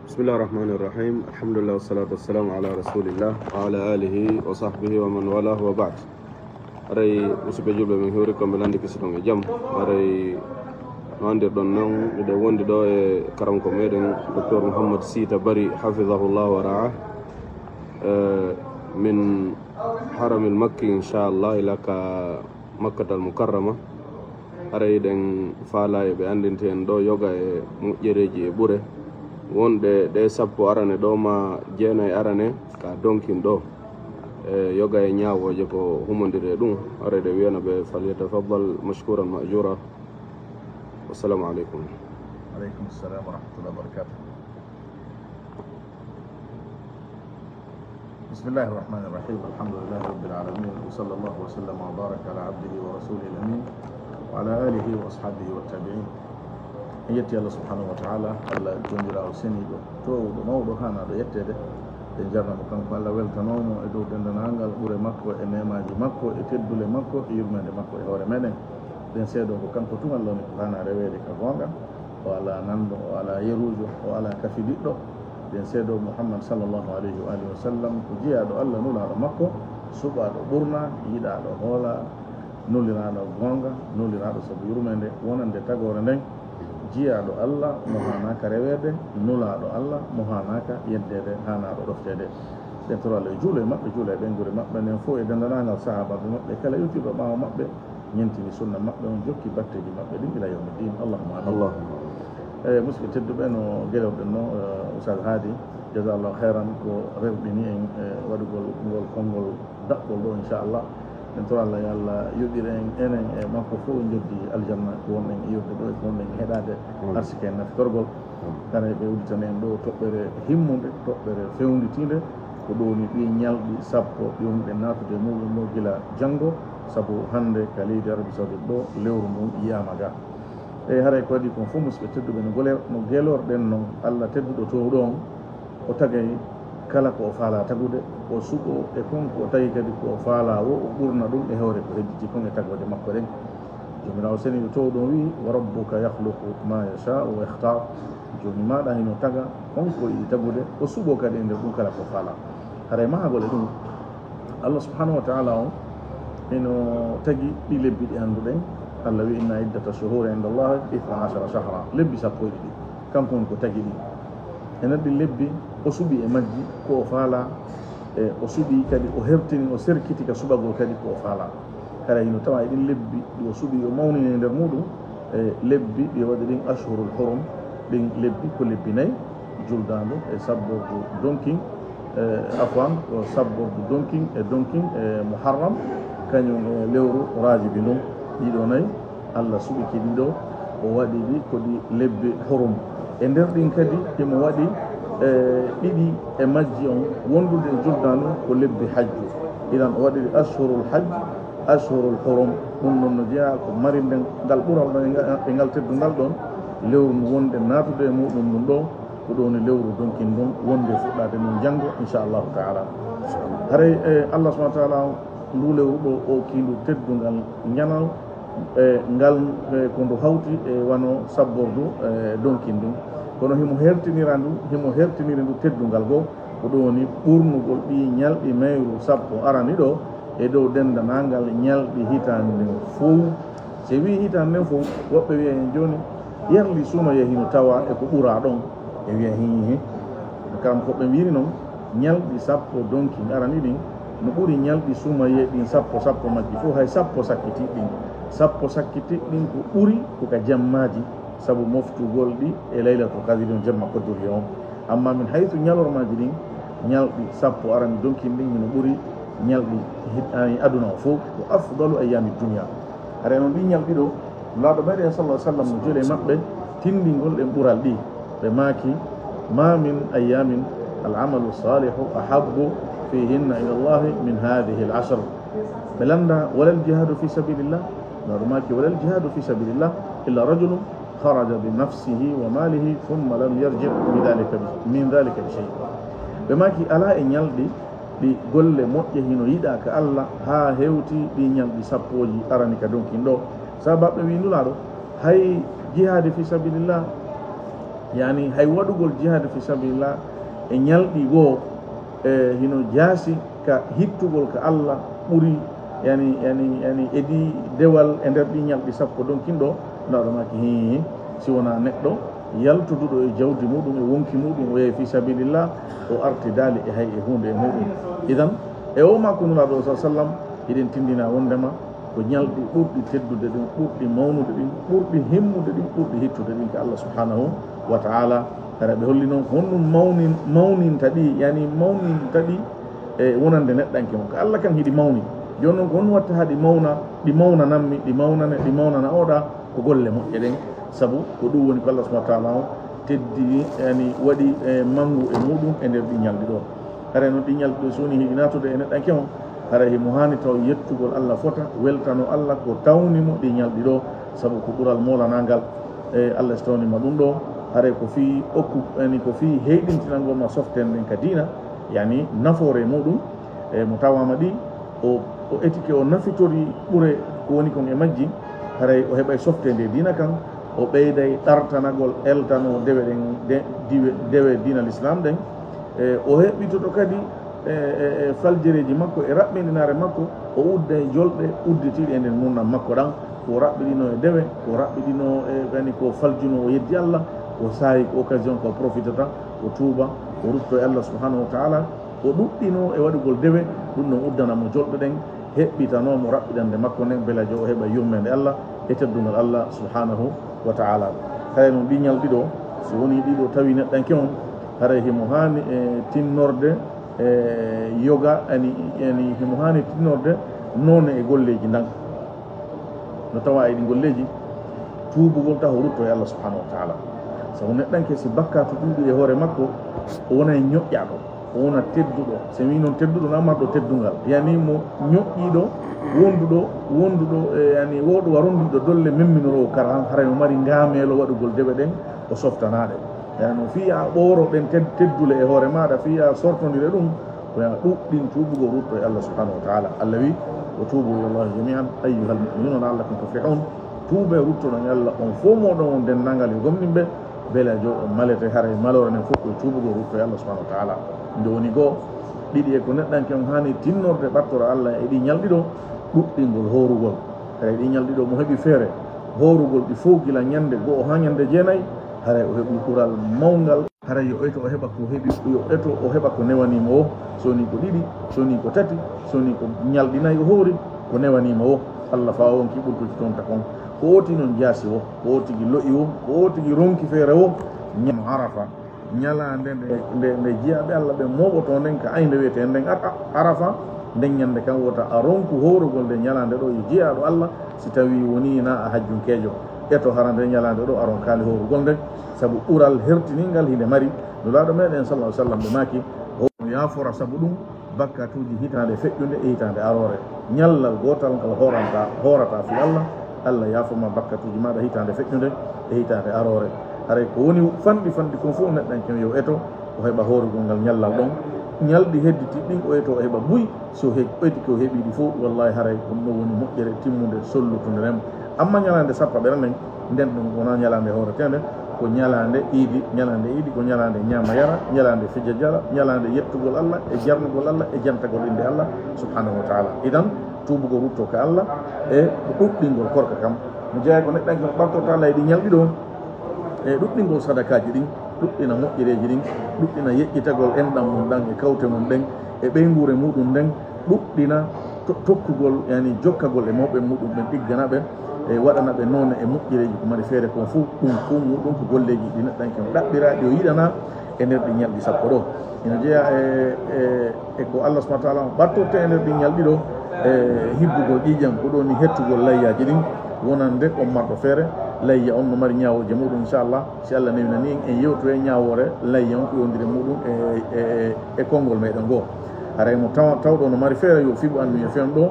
Bismillahirrahmanirrahim. Alhamdulillah wassalatu wassalamu ala rasulillah wa ala alihi wa sahbihi wa man walah wa ba'd. Aray musidɓe julɓe min hewri komɓe landi kisiton e jaam. Aray no andirɗon noon miɗen wondi ɗo e karanko meɗen docteur Mouhammad Sita Bari hafidahullah wa ra'ah min haramil makki inchallah ila ka makkatal mukarrama. Aray ɗen faala e ɓe andinte en ɗo yoga e moƴƴereji e ɓuure wonde ɗe sappo arane ɗo ma jeenayi arane ka donkin ɗo e yoga e ñawoje ko humodiri ɗum arede wiyana ɓe falyatafaddal mashkuran majura. Wassalamu aleykum. Aleykum salam wa rahmatullahi wa barakatuh. Bismillahi rahmani rahim. Alhamdulillahi rabbil alamin. Wa sallallahu wa sallam wa baraka ala abdihi wa rasulihi al-amin wa ala alihi wa ashabihi wa tabi'in. Yetti Allah subhanahu wa ta'ala Allah jomirawo seniɗo towɗo mawɗo hana ɗo yettede e jarnamo kanko Allah weltanomo e dow dendanangal ɓuure makko e nemaji makko e teddule makko e yurmede makko e hoore meɗen. Nden seeɗo ko kanko tun Allah woni ko hana rewede ka gonga o ala nanɗo o ala yerujo o ala kafi ɗiɗɗo. Nden seeɗo Muhammad sallllahu alayhi wa alihi wa sallam ko jiyaɗo Allah nulaɗo makko suɓaɗo ɓurna yiɗaɗo hoola nuliraɗo gonga nuliraɗo saabu yurmede wonande tagore nden jiyaɗo Allah mo hanaka rewede nulaɗo Allah mo hanaka yeddede hanaɗo ɗoftede. Nden toro Allah juule maɓɓe juule e ɓengure maɓɓe nden fof e dendanagal sahabaɓe maɓɓe kala yewtiɗo ɓawa maɓɓe ñentini sunna maɓɓe on jokki batteji maɓɓe ɗin ila yawmi din. Allahumma amin. Musidɓe tedduɓe no gueɗorɗen no Oustaz Hadi jasallahu hayran ko rewɓini en waɗugol ngol konngol daɓɓol ɗo inchallah. nden to Allah yo Allah yoɓɓire en enen e makko fof joddi aljanna ko wonɗen yurde ɗo e ko wonɗen heɗade arsike en naftorgol kana ɓe udditani en ɗo toɓɓere himmude toɓɓere fewnditinde ko ɗowni ɗi ñalɗi sappo ƴewnuɗe natude muɗum ɗo gila janngo sabu hannde ka leydi Arabi Saoudite ɗo lewru mum yiyama ga e haray ko waɗi kon fof musidɓe tedduɓe no guelorɗen noon Allah tedduɗo to ɗon o tagay kala ko o faala tagude o suɓo e konko o tawi kadi ko o faala o ɓurna ɗum e hewre ko hedditi kon e tagode makko ɗen. Jomirawo seniɗo to ɗon wi wa rabbuka yahluqu ma yashau wa yahtar. joni maɗa hino taga konko yiɗi tagude o suɓo kadi e nder ɗum kala ko faala. haray mahagole ɗum Allah subhanahu wa taala on eno tagi ɗi lebbi ɗi annduɗen. Allah wi inna iddata shuhura inda Allah 12 shahra lebbi sappo e ɗiɗi kanko woni ko tagi ɗi e nder ɗi lebbi o suɓi e majji ko o faala e o suɓi kadi o hertini o serkiti ka suɓagol kadi ko o faala. kala hino tawa e ɗin lebbi ɗi o suɓi o mawnini e nder muɗum e lebbi ɗi waɗi ɗin ashhurul hurum ɗin lebbi ko lebbi nayyi juldandu e sabbordu donkin afwan ko sabbordu donkin e muharram kañum e lewru rajibi ndum ɗiɗo nayyi Allah suɓi kadi ɗo o waɗi ɗi ko ɗi lebbi hurum e nder ɗin kadi imo waɗi ɗiɗi e majji on wondude e juldandu ko lebbi hajju idan o waɗi ashhurul hajj ashhurul hurum ɗum noon no jeeya ko mari nden ngal ɓural ɗon e ngal teddungal ɗon lewru ndu wonde natude e muɗum ɗum ɗo ko ɗowni lewru donkin ɗum wonde fuɗɗade mum janngo inchallahu taala. haray Allah subahana taala ndu lewru ɗo o kindu teddungal ñanal e ngal ko ndu hawti e wano sabbordu donkin ɗum kono himo hertinira ndu himo hertiniri ndu teddungal goo ko ɗo woni ɓurnugol ɗi ñalɗi mayru sappo arani ɗo e dow dendanangal ñalɗi hitande nden fof. so wi hitande nden fof woɓɓe wiya hen joni yerli sumaye hino tawa e ko ɓuura ɗon e wiya hihi karam koɓe mbiri noon ñalɗi sappo donki arani ɗin no ɓuuri ñalɗi sumaye ɗin sappo majji fof hay sappo sakkiti ɗin ko ɓuuri koka jammaji sabu moftugol ɗi e laylatul qadri on jamma koddori on. amma min haytu ñalormaji ɗin ñalɗi sappo arani donkin ɗin mino ɓuuri ñalɗi hiɗani aduna o fof ko afdalu ayami dunia. hare noon ɗi ñalɗi ɗo laaɗo meɗen sallah sallam no joole maɓɓe tindingol ɗen ɓural ɗi ɓe maaki ma min ayamin al amalu salihu ahabbu fihinna ila llahi min hadihi al ashr. ɓe landa walal jihadu fi sabilillah laaɗo maaki walal jihadu fi sabilillah illa rajulum kharaja bi nafsihi wa malihi thumma lam yarji min dhalika bi shay. ɓe maaki ala e ñalɗi ɗi golle moƴƴe hino yiɗa ka Allah ha hewti ɗi ñalɗi sappoji arani ka donkin ɗo sabaɓe wi nulaɗo hay jihade fi sabilillah yani hay waɗugol jihad fi sabilillah e ñalɗi goo hino jaasi ka hittugol ka Allah ɓuri yani edi dewal e nder ɗi ñalɗi sappo donc kinɗo nawɗo maki hi si wona neɗɗo yaltuduɗo e jawdi muɗum e wonki muɗum o yehi fi sabilillah o arti daali e hay e hunde e muɗum idan e o makko nulaɗo sa sallam eɗen tindina wondema ko ñalɗi ɓurɗi teddude ɗin ɓurɗi mawnude ɗin ɓurɗi himmude ɗin ɓurɗi hittude ɗin ko Allah subhanahu wa ta'ala ara ɓe holli noon honɗum mawninta ɗi yani mawninta ɗi e wonande neɗɗanke mo ko Allah kan hiɗi mawni joni noon ko honɗum watta ha ɗi mawnananmi ɗi mawnana oɗa ko golle moƴƴe ɗen saabu ko ɗum woni ko Allah subhanahu wa ta'ala o teddi yani waɗi mangu e muɗum e nder ɗi ñalɗi ɗo hara noon ɗi ñalɗi ɗo so woni hiɗi natude e neɗɗanke o hara himo hani taw yettugol Allah fota weltano Allah ko tawnimo ɗi ñalɗi ɗo saabu ko ɓural molanagal e Allah so tawnima ɗum ɗo hara ko fi yani ko fi heyɗintinalngol ma soften ɗen ka dina yani nafoore muɗum e mo tawama ɗi o etike o nafitori ɓure ko woni kon e majji haray o heɓay softede dina kan o ɓeyday ɗartanagol eltano dewe ɗen dewe dina l'islam ɗen o heɓɓitoto kadi e faljereji makko e raɓɓinɗinare makko o udda e jolɗe udditiɗi e nden nunnan makko ɗan ko raɓɓiɗino e dewe ko raɓɓiɗino e yani ko faljuno o yeddi Allah o saayi ko occasion ko profitata o tuuba o rutto e Allah subhanahu wa ta'ala o ɗuɗɗino e waɗugol dewe ɗum ɗon uddanamo jolɗe ɗen heɓɓitanomo raɓɓiɗande makko nden beela jo o heɓa yurmede Allah e teddungal Allah subhanahu wa ta'ala hay noon ɗi ñalɗi ɗo so woni ɗiɗo tawi neɗɗanke on haray himo hani e tinnorde e yoga yani himo hani tinnorde noone e golleji ndan no tawa e ɗi golleji tuubugol taw rutto e Allah subhanahu wa ta'ala sabu neɗɗanke si bakka to ɗuuɗi e hoore makko o wona e ñoƴƴaɗo o wona tedduɗo so wi noon tedduɗo no amarɗo teddungal yani mo ñoƴƴiɗo wonduɗo yani woɗo waronduɗo dolle memminoro kara haray mo mari ngaamelo waɗugol deɓe ɗen o softanaɗe yani no fiya ɓooro ɗen teddule e hoore maɗa fiya sortodire ɗum koya ɗuɗɗin tuubugo rutto e Allah subhanahu wa ta'ala Allah wi wa tuubu ilallahi jami'an ayyuhal mu'minuna la'allakum tuflihun tuube ruttoɗon e Allah on fof moɗon on dennagal e gomninɓe beela jo on malete haray malore nen fof koye tuubugo rutto e Allah subhanahu wa ta'ala nde woni goo ɗiɗi e ko neɗɗanke on hani tinnorde ɓartoro Allah e ɗi ñalɗi ɗo ɗuɗɗingol horugol haray ɗi ñalɗi ɗo mo heeɓi feere horugol ɗi fof gila ñande goo ha ñande jeenayyi haray o heeɓi ɓural mawgal haray yo eto o heɓa ko heeɓi yo eto o heɓa ko newanima o soni ko ɗiɗi soni ko tati soni ko ñalɗinayi o hoori ko newanima o Allah fa on kiɓurtuki toon ta kon ko oti noon jaasi o ko otigi lo'i o ko otigi ronki feere o ñam arafa ñalande nde jiyaɓe Allah ɓe moɓoto nden ka aynde wiyete nden arafa nden ñande kan wota a ronku horugol nde ñalande ɗo yo jiyaɗo Allah si tawi woni na a hajjunkejo eto hara nde ñalande ɗo aron kaali horugol nden saabu ɓural hertiningal hinde mari nulaɗo meɗen sallah sallam ɓe maki o yafora saabu ɗum bakkatuji hitande feƴƴude e hitande arore ñallal gotal ngal horata fi Allah yafoma bakkatuji maɗa hitande feƴƴude e hitande arore haray ko woni fanɗi kon fof neɗɗanken yo eto o heɓa horugol ngal ñallal ɗon ñalɗi hedditi ɗin o eto o heɓa buy so ɓeydi ko heeɓiɗi fof wallahi haray ɗum ɗo woni moƴƴere timmude sollutude rem amma ñalande sappa ɓera nden nden ɗum wona ñalande horetede ko ñalande iidi ko ñalande ñama yara ñalande fija jara ñalande yettugol Allah e jarnugol Allah e jantagol inde Allah subhanahu wa ta'ala idan tuubugo rutto ka Allah e ɗuɗɗingol korka kam mo jeeya ko neɗɗanke ko ɓartorto Allah e ɗi ñalɗi ɗo e ɗuɗɗingol sadakaji ɗin ɗuɗɗina moƴƴereji ɗin ɗuɗɗina yeƴƴitagol enɗam mum ɗan e kawte mum ɗen e ɓeygure muɗum ɗen ɗuɗɗina tokkugol yani jokkagol e mawɓe muɗum ɓen ɗigganaɓe e waɗana ɓe noone e moƴƴereji ko mari feere kon fof ɗum fof muɗum ko golleji ɗi neɗɗanke o ɗaɓɓiraɗi o yiɗana e nder ɗi ñalɗi sappo ɗo ina jeeya e ko Allah subahana taala ɓattorte e nder ɗi ñalɗi ɗo e hibbugol ƴiƴam ko ɗoni hettugol layyaji ɗin wonande on marɗo feere layya on no mari ñawoje muɗum inchallah si Allah newina ni en yewto e ñawore layya on ko yondire muɗum e konngol meɗen goo haray mo tawɗo no mari feere yo fiɓu annu e fen ɗo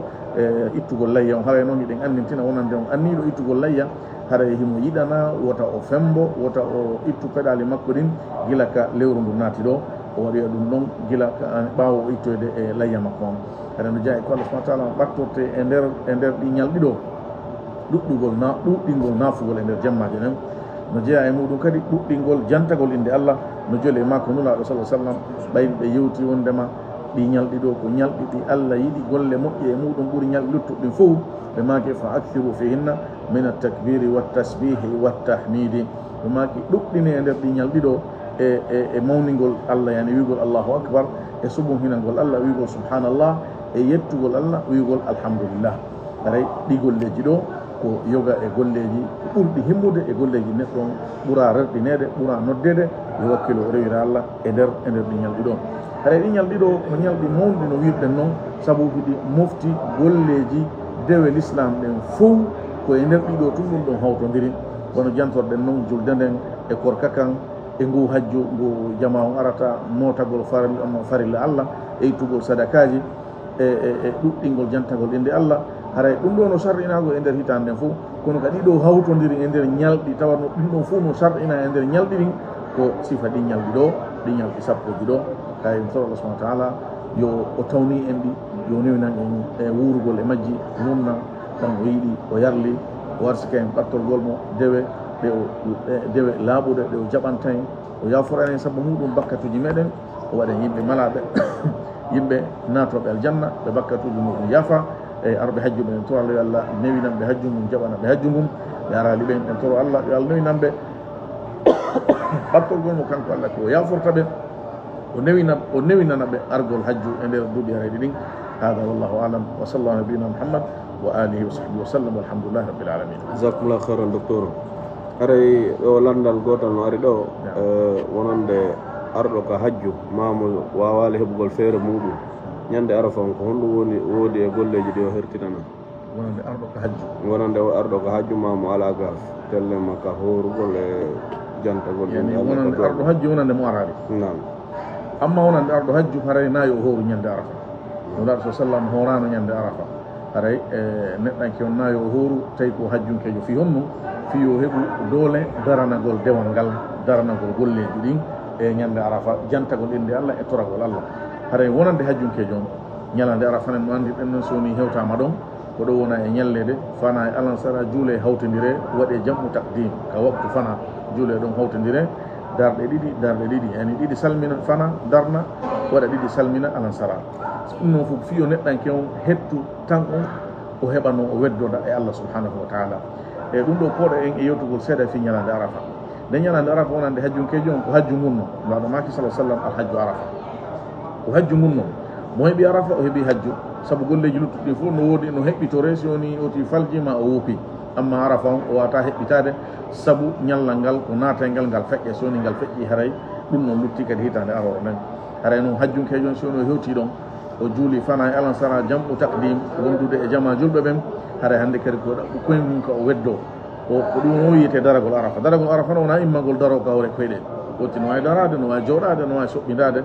ittugol layya on haray noon hiɗen annintina wonande on anniɗo ittugol layya haray himo yiɗana wota o fembo wota o ittu peɗali makko ɗin gila ka lewru ndu naati ɗo o waɗoya ɗum ɗon gila ɓaawo o ittoyde e layya makko on haɗa no jeeya ko Allah subahana taala ɓattorte e nder ɗi ñalɗi ɗo ɗuɗɗingol naafugol e nder jammaji ɗen no jeeya e muɗum kadi ɗuɗɗingol jantagol inde Allah no joli e makko nulaɗo sallah sallam ɓayni ɓe yewti wondema ɗi ñalɗi ɗo ko ñalɗi ɗi Allah yiɗi golle moƴƴe e muɗum ɓuuri ñalɗi luttuɗin fof ɓe maki fa akthiru fihinna min altakbiri wattasbihi wattahmidi ɓe maki ɗuɗɗini e nder ɗi ñalɗi ɗo e mawningol Allah yani wigol Allahu akbar e subum hinangol Allah wigol subhanallah e yettugol Allah wigol alhamdulillah aray ɗi golleji ɗo ko yoga e golleji ɓurɗi himmude e golleji neɗɗo ɓuura rerɗinede ɓuura noddede yo wakkilo o rewira Allah e nder ɗi ñalɗi ɗo haɗa ɗi ñalɗi ɗo ko ñalɗi mawɗi no wirɗen noon sabu hiɗi mofti golleji dewe l'islam ɗen fof ko e nder ɗiɗo tun ɗum ɗon hawtodiri wono jantorɗen noon julde nden e korka kan e ngu hajju ngu jama on arata notagol farilla Allah e ittugol sadakaji e ɗuɗɗingol jantagol inde Allah haray ɗum ɗo no sarɗinago e nder hitande nden fof kono ka ɗiɗo hawtodiri e nder ñalɗi tawatno ɗum ɗon fof no sarɗina e nder ñalɗi ɗin ko sifa ɗi ñalɗi ɗo ɗi ñalɗi sappoji ɗo kay so Allah subhanahu wa ta'ala yo o tawni en ɗi yo newinan en e wurugol e majji numna tan o yiiɗi o yarli o warsika en ɓattolgol mo dewe dewe laaɓuɗe ɗe o jaɓanta en o yaforan en sabu muɗum bakkatuji meɗen o waɗen yimɓe malaɓe yimɓe natoɓe aljanna ɓe bakkatuji muɗum yaafa e arɓe hajjuɓe en toro Allah yo Allah newinan ɓe hajju mum jaɓana ɓe hajju mum ɓe arali ɓen en toro Allah yo Allah newinan ɓe ɓattolgol mo kanko Allah ko o yaforta ɓe o newinana ɓe argol hajju e nder duuɓi arayɗi ɗin hada wallahu alam wa sallallahu nabiyina Muhammad wa alihi wa sahbihi wa sallam walhamdulillahi rabbil alamin. Jazakumullah khairan docteur. Aray ɗo landal gotal no ari ɗo wonande arɗo ka hajju mamo wawali heɓugol feere muɗum ñande arafa on ko honɗum woodi e golleji ɗi o hertinana wonande arɗo ka hajju arɗo ka hajju mamo ala gas telle makka horugol e jantagol yani wonande arɗo hajju wonande mo arari nam amma wonande arɗo hajju haray nayi o hooru ñande arafa no laɗo sallam horano ñande arafa haray neɗɗanke on nayi o hooru tawi ko hajjunkejo fi honno fi yo heɓu doole daranagol dewal ngal daranagol golleji ɗin e ñande arafa jantagol inde Allah e toragol Allah haray wonande hajjunkejo on ñalande arafa nen no andirɗen noon so woni hewtama ɗon ko ɗo wona e ñallede fana e alansara juule hawtodire waɗe jammu takdim ka waktu fana juule ɗon hawtodire darɗe ɗiɗi yani ɗiɗi salmina fana darna waɗa ɗiɗi salmina alansara ɗum noon fof fiyo neɗɗanke on hettu tan on o heɓano o weddoda e Allah subhanahu wa taala e ɗum ɗo pooɗo en e yewtugol seeɗa fi ñalande arafa nde ñalande arafa wonande hajjunkejo on ko hajju munno laɗo maki sa sallam al hajju arafa ko hajju munno mo heeɓi arafa o heeɓi hajju saabu golleji luttuɗi fof no woodi no heɓɓitore si woni oti faljima o wuupi amma arafa on o wata heɓɓitade saabu ñallal ngal ko naatayngal ngal feƴƴe so woni ngal feƴƴi haray ɗum noon lutti kadi hitande aroɗo nden haray noon hajjunkejo on si woni o hewti ɗon o juuli fana e alansara jamɓu takdim wondude e jama julɓe ɓen haray hannde kadi ko ɗaɓɓu koye mum ka o weddo ko ɗum o wiyete daragol arafa no wona immagol daro gawre koyɗe wotti no wawi darade no wawi jooɗade no wawi soɓɓidade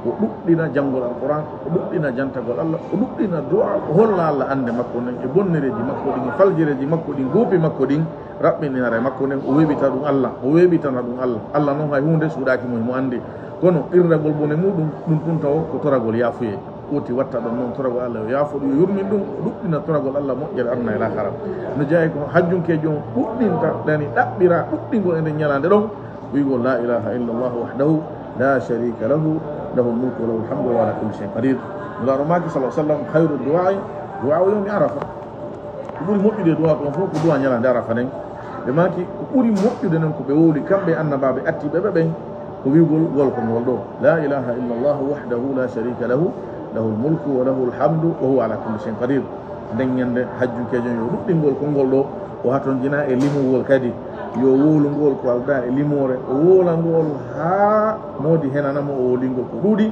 o ɗuɗɗina janngol alquran o ɗuɗɗina jantagol Allah o ɗuɗɗina du'a o holla Allah ande makko nden e bonnereji makko ɗin e faljireji makko ɗin guupi makko ɗin raɓɓinirare makko nden o weɓita ɗum Allah o weɓitana ɗum Allah noon hay hunde suuɗaki mo andi kono irragol bone muɗum ɗum tun taw ko toragol yaafuye oti watta ɗon noon toragol Allah yo yaafo ɗum yo yurmin ɗum o ɗuɗɗina toragol Allah moƴƴere arna e lahara no jeeyi ko hajjunkejo on ɗuɗɗinta ɗani ɗaɓɓira ɗuɗɗingol e nden ñalande ɗon wigol la ilaha illallah wahdahu la sharika lahu lahu lmulku wa lahu lhamdu wa ala kulli shay'in qadir nulaɗo maki sa sallam hayru du'ai du'a o yawmi arafa ko ɓuuri moƴƴude du'a ɗon fof ko du'a ñalande arafa nden ɓe maki ko ɓuuri moƴƴude nen ko ɓe wowli kamɓe annabaɓe attiɓe ɓen ko wigol wolkongol ɗo la ilaha illallah wahdahu la sharika lahu lahu lmulku wa lahu lhamdu wa huwa ala kulli shay'in qadir nden ñande hajjunkejo yo ɗuɗɗingol konngol ɗo o haton jina e limugol kadi yo wowlungol ko alda e limore o wowlangol ha moodi henanamo o wolingol ko ɗuuɗi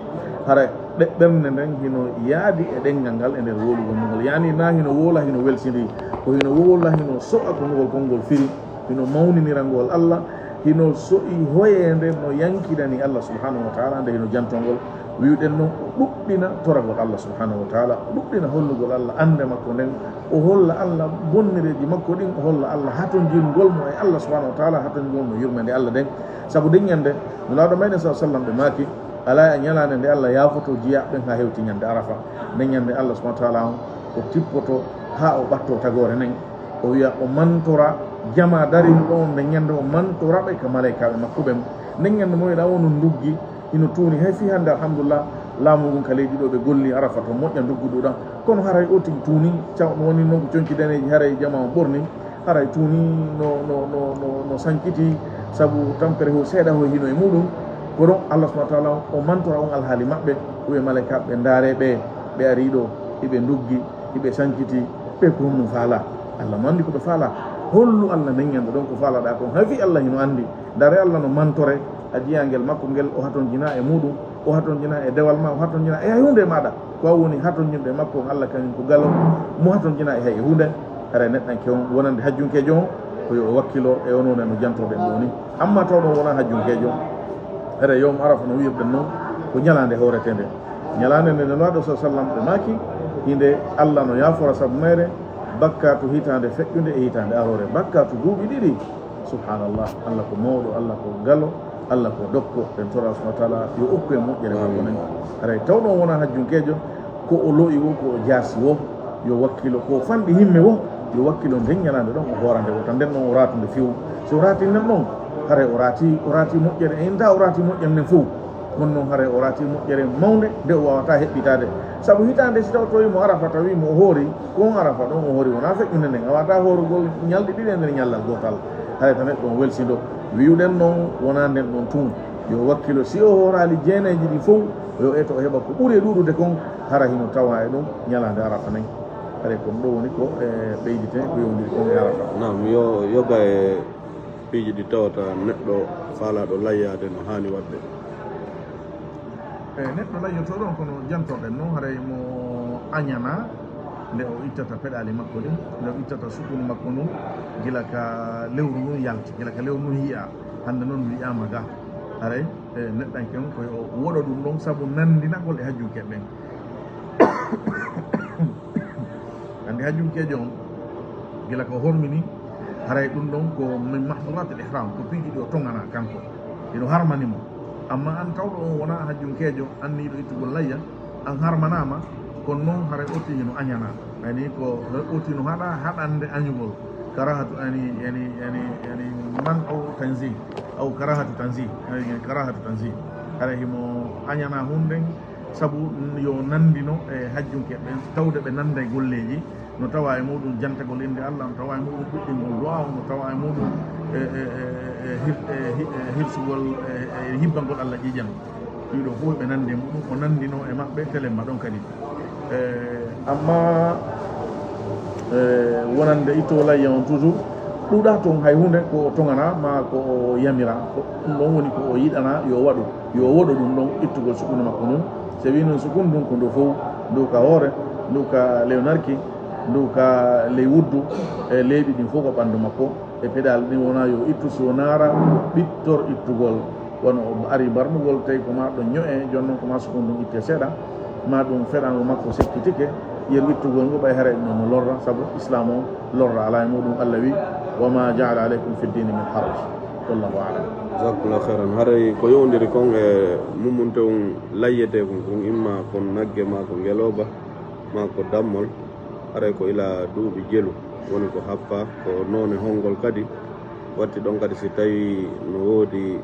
hara ɓernde nden hino yaadi e ɗengal ngal e nder wowlugol ngol yani na hino wola hino welsidi ko hino wola hino so'a ko ngol konngol firi hino mawninirangol Allah hino so'i hoyende no yankidani Allah subhanahu wa taala nde hino jantongol wiwɗen noon o ɗuɗɗina toragol Allah subhanahu wa taala o ɗuɗɗina hollugol Allah ande makko nden o holla Allah bonnireji makko ɗin o holla Allah haton jingol mo e Allah subhanahu wa taala haton jingol mo yurmede Allah nden saabu deññande no lawɗo mayɗen sa sallam ɓe maaki ala e ñalande nde Allah yafoto jiyaɓɓen ha hewti ñande arafa deññande Allah subhanahu wa taala on o tippoto ha o ɓatto tagore nden o wiya o mantora jama dari ɗon nde ñande o mantoraɓe ka malaikaɓe makkuɓe nden ñande moyeɗa wonu nduggi ino tuuni hay fi hannde alhamdulillah laamu ngun ka leydi ɗo ɓe golli arafa to moƴƴa ndugguɗuɗa kono haray o tigi tuuni cawɗo woni noon ko conci daneji haray jama o ɓorni haray tuuni no sankiti sabu tampere ho seeɗa ho hino e muɗum ko ɗon allah subahana taala o mantora on alhaali maɓɓe ɗuɓe malaikaɓe ɓe ndaareɓe ɓe ari ɗo hiɓe nduggi hiɓe sankiti ɓe ko honno faala allah no anndi ko ɓe faala hollu allah neññanɗo ɗon ko faalaɗa kon hay fi allah hino anndi ndare allah no mantore a jiyangel makko ngel o haton jina e muɗum o haton jina e dewal ma o haton jina e hay hunde maɗa ko woni haton jinde makko on allah kañum ko galo mo haton jina e hay e hunde ara neɗɗanke on wonande hajjunkejo on ko yo wakkilo e onone no jantoɗen ɗo ni amma taw ɗon wona hajjunkejo ara yom arafa no wiyirɗen noon ko ñalande hawretende ñalande nde nelaɗo sa sallam ɓe maki hinde allah no yafora sabu mere bakka to hitande feƴƴude e hitande arore bakka to duuɓi ɗiɗi subhanallah allah ko mawɗo allah ko galo allah ko dokko ɓen tora subahana taala yo okku e moƴƴere makko nen aray taw ɗon wona hajjunkejo ko o loyi wo ko o jaasi wo yo wakkilo ko fanɗi himme wo yo wakkilo nden ñalande ɗon o horande wo tan nden ɗon o ratunde fewu so rati nden ɗon haray o rati moƴƴere e nda o rati moƴƴere nden fof kono noon haray o rati moƴƴere mawde nde o wawata heɓɓitade saabu hitande si taw towimo arafa tawimo o hoori ko on arafa ɗon o hoori wona feƴƴude nden a wata hoorugol ñalɗi ɗiɗi e nder ñallal gotal haray tan neɗɗo on welsido wiwɗen noon wona nden ɗon tun yo wakkilo si o hoorali jeeneji ɗi fof yo eto o heɓa ko ɓuuri e ɗuɗude kon hara hino tawa e ɗum ñalade arafa nayi haray kon ɗo woni ko e ɓeydite ko yowdiri kon e arafa nam yo yoga e piiji ɗi tawata neɗɗo faalaɗo layyade no hani wadde neɗɗo layyoto ɗon kono jantorɗen noon haray mo añana nde o ittata peɗali makko ɗin nde o ittata sukunu makko ndun gila ka lewru ndun yalti gila ka lewru ndun yiya hande noon wiyama ga haray neɗɗanke on koye o woɗa ɗum ɗon saabu nandinagol e hajjunkeɓe ɓen andi hajjunkejo on gila ko hormini haray ɗum ɗon ko min mahdurat al ihram ko piiji ɗi o tongana kanko ino harmanimo amma an tawɗo on wona hajjunkejo anniɗo ittugol layya an harmanama kono noon haray oti hino añana ani ko oti no haɗande añugol karahatu yani man o tanzi aw karahatu tanzi haray himo añana hunden saabu yo nandino e hajjunkeɓe tawde ɓe nanda e golleji no tawa e muɗum jantagol inde allah no tawa e muɗum ɓiɗɗingol duwa no tawa e muɗum hirsugol e hibbangol allah ƴiƴam ɗiɗo fof ɓe nandi e muɗum ko nandino e maɓɓe telemma ɗon kadi amma wonande itto layya on toujours ɗuɗa toon hay hunde ko tongana ma ko o yamira ɗum ɗon woni ko o yiɗana yo waɗu yo woɗo ɗum ɗon ittugol sukunu makko nun so wi noon sukunu ndun ko ndu fof ndu ka hoore ndu ka lewnarki ndu ka ley wuddu e leyɗi ɗin fof ko ɓanndu makko e peɗal ɗin wona yo ittu so naara ɓittor ittugol wono o ari mbarnugol tawi ko ma ɗon ño'e joni noon ko ma sukunu ndun itte seeɗa ma ɗum feɗango makko sekkitike yer ittugol ngo ɓay haray ɗum no lorra saabu islam o lorra ala e muɗum allah wi wama jaala aleykum fi ddini min haraj wallahu alam jasakumllah khairan haray ko yowdiri kon e mummunte on layyete kon imma kon nagge ma ko ngeloba ma ko dammol haray ko ila duuɓi jelu woni ko happa ko noone hongol kadi watti ɗon kadi si tawi no woodi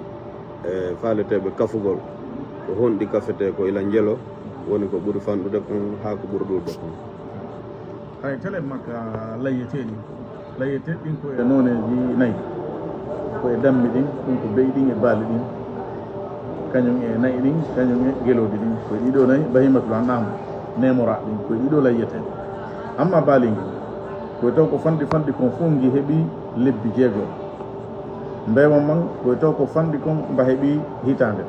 faaleteɓe kafugol ko honɗi kafete ko ila jelo woni ko ɓuri fanɗude kon ha ko ɓuri ɗuɗo kon hay tele makka layyeteɗi layyeteɗi ɗin ko e noneji nayyi ko e dammi ɗin ɗum ko beyi ɗin e baali ɗin kañum e nayyi ɗin kañum e gelodi ɗin koye ɗiɗo nayyi bahimatul anam nemora ɗin koye ɗiɗo layyete amma baalingi koye taw ko fanɗi kon fof ngi heeɓi lebbi jeego mbewma man koye taw ko fanɗi kon mba heeɓi hitande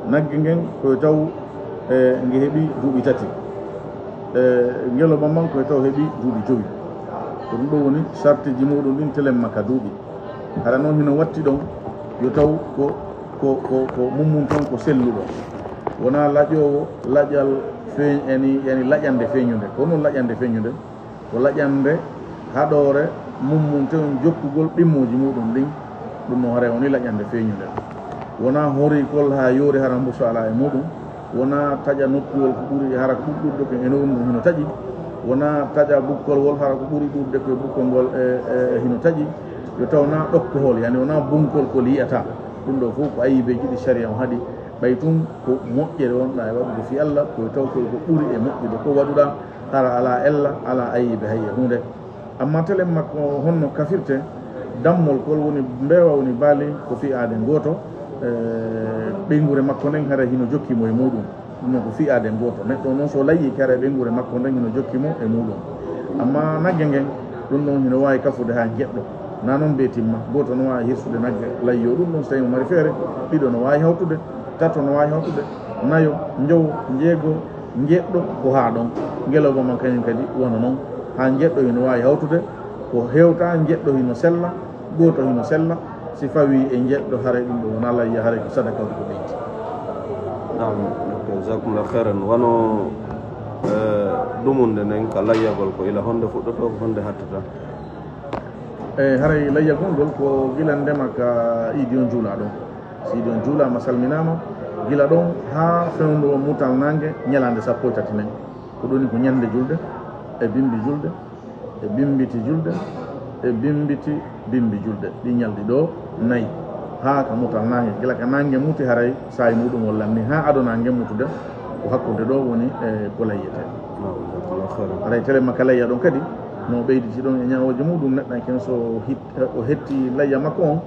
nagge ngen koye taw ngi heeɓi duuɓi tati ngeloba man koye taw heeɓi duuɓi joyi ko ɗum ɗo woni sartiji muɗum ɗin telen makka duuɓi haɗa noon hino watti ɗon yo taw ko mummum toon ko selluɗo wona laƴowo laƴal yani laƴande feeñude ko noon laƴande feeñude ko laƴande haɗore mummum toon jokkugol ɓimmoji muɗum ɗin ɗum no hare woni laƴande feeñude wona horikol ha yoori hara mbuso ala e muɗum wona taƴa nokkuwol ko ɓuri hara ko ɓuɗɗurɗo ko eno ɗum hino taƴi wona taƴa bukkol wol hara ko ɓuri ɗurde koye bukkol ngol e hino taƴi yo taw na ɗokkohol yani wona bunkol ko liyata ɗum ɗo fof ko ayibeji ɗi sharia o haɗi ɓay tun ko moƴƴere wonɗa e waɗude fi Allah koye taw koye ko ɓuri e moƴƴude ko waɗuɗa hara ala ella ala ayibe hay e hunde amma telen makko honno kafirte dammol kol woni mbewa woni baali ko fi'ade goto ɓeygure makko nden hara hino jokkimo e muɗum ɗum noon ko fi'ade goto neɗɗo noon so layyi kare ɓeygure makko nden hino jokkimo e muɗum amma nagge ngen ɗum ɗon hino wawi kafude ha jeɗɗo na noon be timma goto no wawi hirsude nagge layyo ɗum ɗon so tawi mo mari feere ɗiɗo no wawi hawtude tato no wawi hawtude nayo jow jeego jeɗɗo ko ha ɗon gueloba man kañum kadi wona noon ha jeɗɗo hino wawi hawtude ko hewta jeɗɗo hino sella goto hino sella si fawi e jeɗɗo haara ɗum ɗo wona layya haara ko sadaka ko ɓeyti nam jasakumllah khairan wono ɗumunde nden ka layyagol ko ila honde fuɗɗoto ko honde hattata e haray layyagol ngol ko gila ndema ka idi on juula ɗon si idi on juulama salminama gila ɗon ha fewndo o mutal nangue ñalande sappo e tati nen ko ɗoni ko ñande julde e bimbi julde e bimbiti julde e bimbiti bimbi julde ɗi ñalɗi ɗo nayyi ha ka mutal nangue gila ka nangue muti haray sayi muɗum o lanni ha adona gemmutude ko hakkude ɗo woni e ko layyete haray telema ka layya ɗon kadi no ɓeyditi ɗon e ñawoje muɗum neɗɗo ken so o hetti layya makko on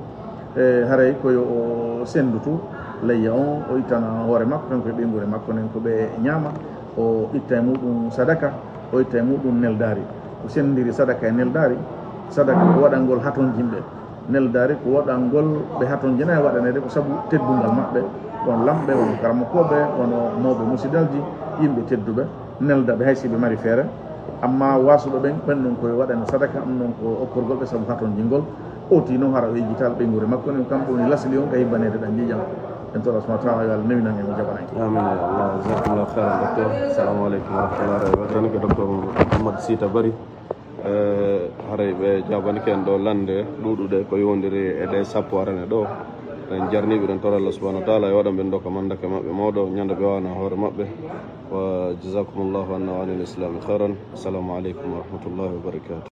e haray koyo o sendutu layya on o ittana hoore makko kanko e ɓeygure makko nen ko ɓe ñaama o itta e muɗum sadaka o itta e muɗum neldari ko sendiri sadaka e neldari sadaka ko waɗalngol haton jimɓe neldari ko waɗalngol ɓe haton jina e waɗanede ko saabu teddungal maɓɓe won lamɓe won karamokoɓe wono mawɓe musidalji yimɓe tedduɓe neldaɓe hay si ɓe mari feere amma wasuɗo ɓen ɓen ɗon koye waɗane sadaka ɗum ɗon ko okkorgol ɓe saabu haton jingol oti noon hara o yejjital ɓeygure makko ni kamɓe woni lasli on ka hibbanede ɗan jijam en to Allah subhanahu wa ta'ala yo Allah newinan en o jaɓanaki amin ya Allah jazakumllah khairan docteur assalamu aleykum wa rahmatullahi wa barakatuh ko docteur Mouhammad Sita Bari haray ɓe jabanike en ɗo lande ɗuɗuɗe ko yowdiri e ɗe sappo arane ɗo en jarniɓe ɗen tora Allah subhanahu wa ta'ala e waɗan ɓen doka mandake maɓɓe mawɗo ñande ɓe wawana hoore maɓɓe wa jazakumullahu anna wa anil islami khairan assalamu aleykum wa rahmatullahi wa barakatuh